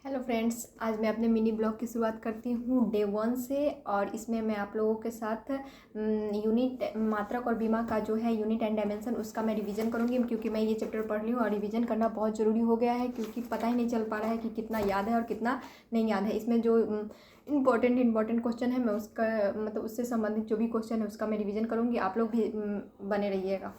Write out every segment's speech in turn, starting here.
Hello friends, आज मैं अपने मिनी ब्लॉग की शुरुआत करती हूँ डे 1 से। और इसमें मैं आप लोगों के साथ यूनिट मात्रक और बीमा का जो है यूनिट एंड डायमेंशन उसका मैं रिवीजन करूँगी, क्योंकि मैं ये चैप्टर पढ़ रही हूँ और रिवीजन करना बहुत ज़रूरी हो गया है, क्योंकि पता ही नहीं चल पा रहा है कि कितना याद है और कितना नहीं याद है। इसमें जो इम्पोर्टेंट क्वेश्चन है मैं उसका मतलब उससे संबंधित जो भी क्वेश्चन है उसका मैं रिवीजन करूँगी। आप लोग भी बने रहिएगा।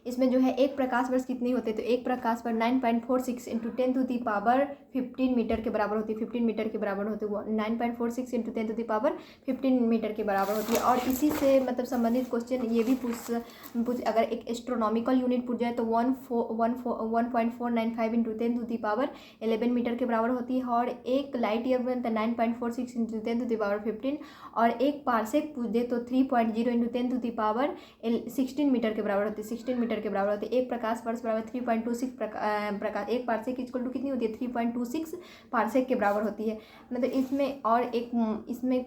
इसमें जो है एक प्रकाश वर्ष कितनी होते हैं, तो एक प्रकाश वर्ष 9.46 इंटू 10⁻15 मीटर के बराबर होती है। 15 मीटर के बराबर होती है वो 9.46 इंटू 10⁻15 मीटर के बराबर होती है। और इसी से मतलब संबंधित क्वेश्चन ये भी पूछ अगर एक एस्ट्रोनॉमिकल यूनिट पूछ जाए तो 1.495 इंटू 10⁻11 मीटर के बराबर होती है। और एक लाइट ईयर बनता है 9.46 इंटू 10⁻15। और एक पार्सेक पूछ दे तो 3.0 इंटू 10⁻16 मीटर के बराबर होती है। 16 मीटर के बराबर होती है। एक प्रकाश वर्ष बराबर 3.26 प्रकाश एक पार्सेक इक्वल टू कितनी होती है, 3.26 पार्सेक के बराबर होती है। मतलब इसमें और एक इसमें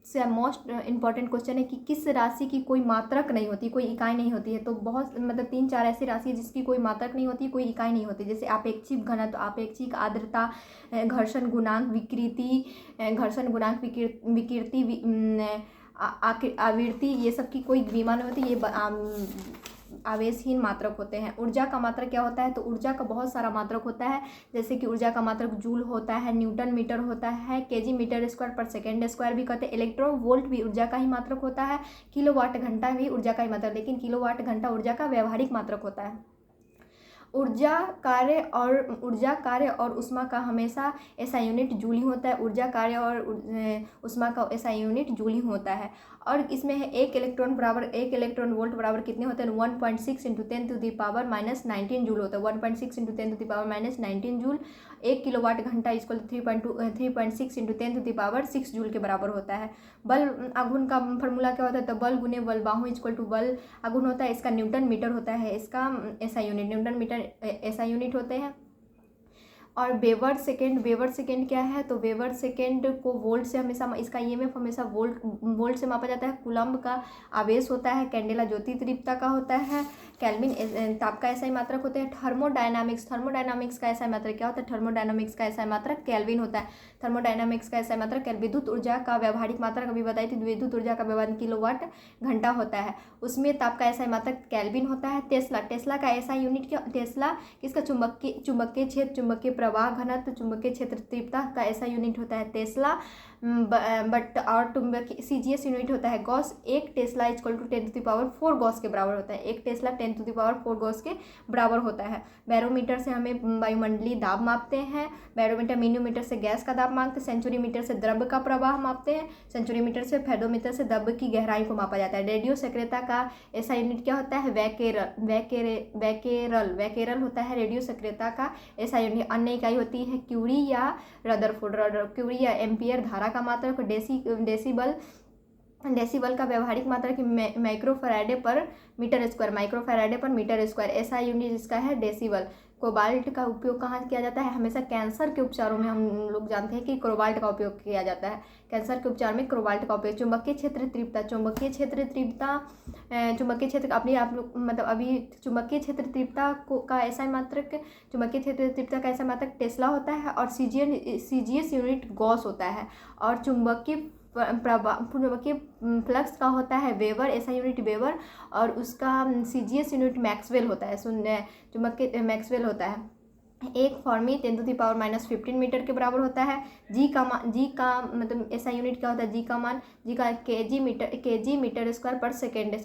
से मोस्ट इंपॉर्टेंट क्वेश्चन है कि किस राशि की कोई मात्रक नहीं होती, कोई इकाई नहीं होती है। तो बहुत मतलब 3-4 ऐसी राशि है जिसकी कोई मात्रक नहीं होती, कोई इकाई नहीं होती। जैसे आपेक्षिक घनत्व, आपेक्षिक आर्द्रता, घर्षण गुणांक, विकृति, घर्षण गुणांक, विकृति, आवृत्ति, ये सब की कोई बीमा नहीं होती। ये आवेशहीन मात्रक होते हैं। ऊर्जा का मात्रक क्या होता है, तो ऊर्जा का बहुत सारा मात्रक होता है। जैसे कि ऊर्जा का मात्रक जूल होता है, न्यूटन मीटर होता है, केजी मीटर स्क्वायर पर सेकेंड स्क्वायर भी कहते हैं। इलेक्ट्रॉन वोल्ट भी ऊर्जा का ही मात्रक होता है। किलोवाट घंटा भी ऊर्जा का ही मात्रक, लेकिन किलोवाट घंटा ऊर्जा का व्यवहारिक मात्रक होता है। ऊर्जा कार्य और ऊष्मा का हमेशा ऐसा यूनिट जूल ही होता है। ऊर्जा कार्य और ऊष्मा का ऐसा यूनिट जूल ही होता है। और इसमें है एक इलेक्ट्रॉन वोल्ट बराबर कितने होते हैं, 1.6 इंटू 10⁻⁻19 जूल होता है। 1.6 इंटू 10⁻⁻19 जूल। एक किलोवाट घंटा इसको 3.6 इंटू 10⁻6 जूल के बराबर होता है। बल आघूर्ण का फॉर्मूला क्या होता है, तो बल गुने बल बाहु इक्वल टू बल आघूर्ण होता है। इसका न्यूटन मीटर होता है, इसका ऐसा यूनिट न्यूटन मीटर ऐसा यूनिट होते हैं। और वेबर सेकेंड क्या है, तो वेबर सेकेंड को वोल्ट से हमेशा, इसका ईएमएफ हमेशा वोल्ट से मापा जाता है। कूलम्ब का आवेश होता है। कैंडेला ज्योति तीव्रता का होता है। केल्विन ताप का ऐसा ही मात्रक होता है। थर्मोडायनामिक्स का ऐसा मात्रक क्या होता है, थर्मोडायनामिक्स का ऐसा मात्रक केल्विन होता है। थर्मोडायनामिक्स का ऐसा मात्रक विद्युत ऊर्जा का व्यवहारिक मात्रक अभी बताई थी, विद्युत ऊर्जा का व्यवहारिक किलोवाट घंटा होता है। उसमें ताप का ऐसा मात्रक केल्विन होता है। टेस्ला का ऐसा यूनिट क्या, टेस्ला किसका, चुंबकीय क्षेत्र, चुंबकीय प्रवाह घनत्व, चुंबकीय क्षेत्र तीव्रता का ऐसा यूनिट होता है टेस्ला। बट और चुंबकीय सीजीएस यूनिट होता है गॉस। एक टेस्ला इक्वल टू 10⁻4 गॉस के बराबर होता है। एक टेस्ला 10⁻4 गॉस के बराबर होता है। बैरोमीटर से हमें वायुमंडलीय दाब मापते हैं। बैरोमीटर, मैनोमीटर से गैस का दाब मापते हैं। सेंचुरीमीटर से द्रव्य का प्रवाह मापते हैं। सेंचुरीमीटर से फेडोमीटर से द्रव्य की गहराई को मापा जाता है। रेडियो सक्रियता का ऐसा यूनिट क्या होता है, वैकेरल होता है रेडियो सक्रियता का ऐसा यूनिट। अन्य इकाई होती है क्यूरी या रदरफोर्ड। क्यूरी या एम्पियर धारा का मात्रक। डेसिबल का व्यवहारिक मात्रक माइक्रोफैराडे पर मीटर स्क्वायर ऐसा यूनिट जिसका है डेसिबल। कोबाल्ट का उपयोग कहाँ किया जाता है, हमेशा कैंसर के उपचारों में हम लोग जानते हैं कि कोबाल्ट का उपयोग किया जाता है। कैंसर के उपचार में कोबाल्ट का उपयोग। चुंबकीय क्षेत्र तीव्रता अपनी आप लोग मतलब अभी चुंबकीय क्षेत्र तीव्रता का ऐसा मात्रक, चुंबकीय क्षेत्र तीव्रता का ऐसा मात्रक टेस्ला होता है। और सीजीएस यूनिट गॉस होता है। और चुंबकीय फ्लक्स का होता है वेबर, ऐसा यूनिट वेबर। और उसका सीजीएस यूनिट मैक्सवेल होता है, चुंबकीय मैक्सवेल होता है। एक फॉर्मी 10⁻⁻15 मीटर के बराबर होता है। जी का मतलब ऐसा यूनिट क्या होता है, जी का केजी मीटर स्क्वायर पर सेकेंड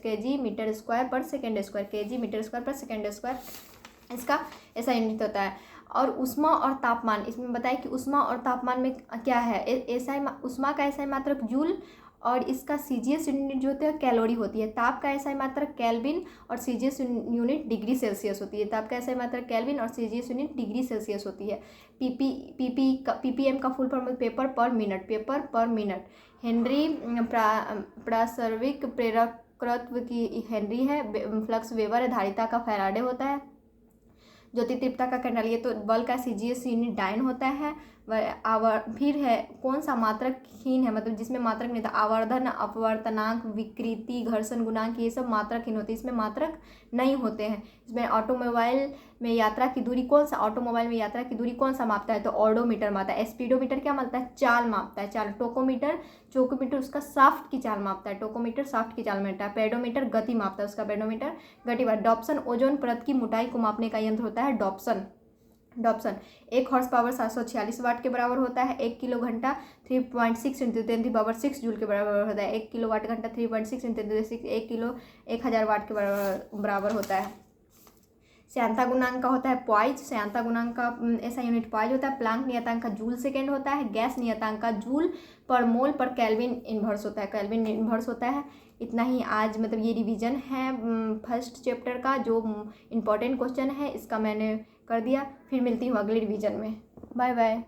स्क्वायर इसका ऐसा यूनिट होता है। और ऊष्मा और तापमान, इसमें बताया कि ऊष्मा और तापमान में क्या है, ऊष्मा का ऐसा मात्रक जूल और इसका सीजीएस यूनिट जो होता है कैलोरी होती है। ताप का ऐसा मात्रक केल्विन और सीजीएस यूनिट डिग्री सेल्सियस होती है। ताप का ऐसा मात्रक केल्विन और सीजीएस यूनिट डिग्री सेल्सियस होती है। पीपीएम का फुल फॉर्म पेपर पर मिनट। हेनरी प्रासर्विक प्रेरकत्व की हेनरी है। फ्लक्स वेबर है। धारिता का फैराडे होता है। ज्योति तीव्रता का कैंडल, ये तो बल का सीजीएस यूनिट डायन होता है। फिर है कौन सा मात्रक हीन है, मतलब जिसमें मात्रक नहीं था। आवर्धन, अपवर्तनांक, विकृति, घर्षण गुणांक, ये सब मात्रक हीन होते हैं, इसमें मात्रक नहीं होते हैं। इसमें ऑटोमोबाइल में यात्रा की दूरी ऑटोमोबाइल में यात्रा की दूरी कौन सा मापता है, तो ऑडोमीटर मापता है। स्पीडोमीटर क्या मापता है, चाल मापता है, चाल। चोकोमीटर उसका शाफ्ट की चाल मापता है, टोकोमीटर शाफ्ट की चाल मापता है। पेडोमीटर गति मापता है, उसका पेडोमीटर गति मापता है। डॉप्सन ओजोन परत की मोटाई को मापने का यंत्र होता है, डॉप्सन। 1 हॉर्स पावर 746 वाट के बराबर होता है। 1 किलो घंटा 3.6 इंटू 10⁻6 जूल के बराबर होता है। 1 किलो वाट घंटा 3.6 इंटू 10⁻6 1 किलो 1000 वाट के बराबर होता है। श्यानता गुणांक का होता है पॉइज। श्यानता गुणांक का ऐसा यूनिट पॉइज होता है। प्लांक नियतांक का जूल सेकेंड होता है। गैस नियतांक का जूल पर मोल पर केल्विन इन्वर्स होता है, केल्विन इन्वर्स होता है। इतना ही आज मतलब ये रिवीजन है फर्स्ट चैप्टर का, जो इम्पोर्टेंट क्वेश्चन है इसका मैंने कर दिया। फिर मिलती हूँ अगले रिवीजन में। Bye bye.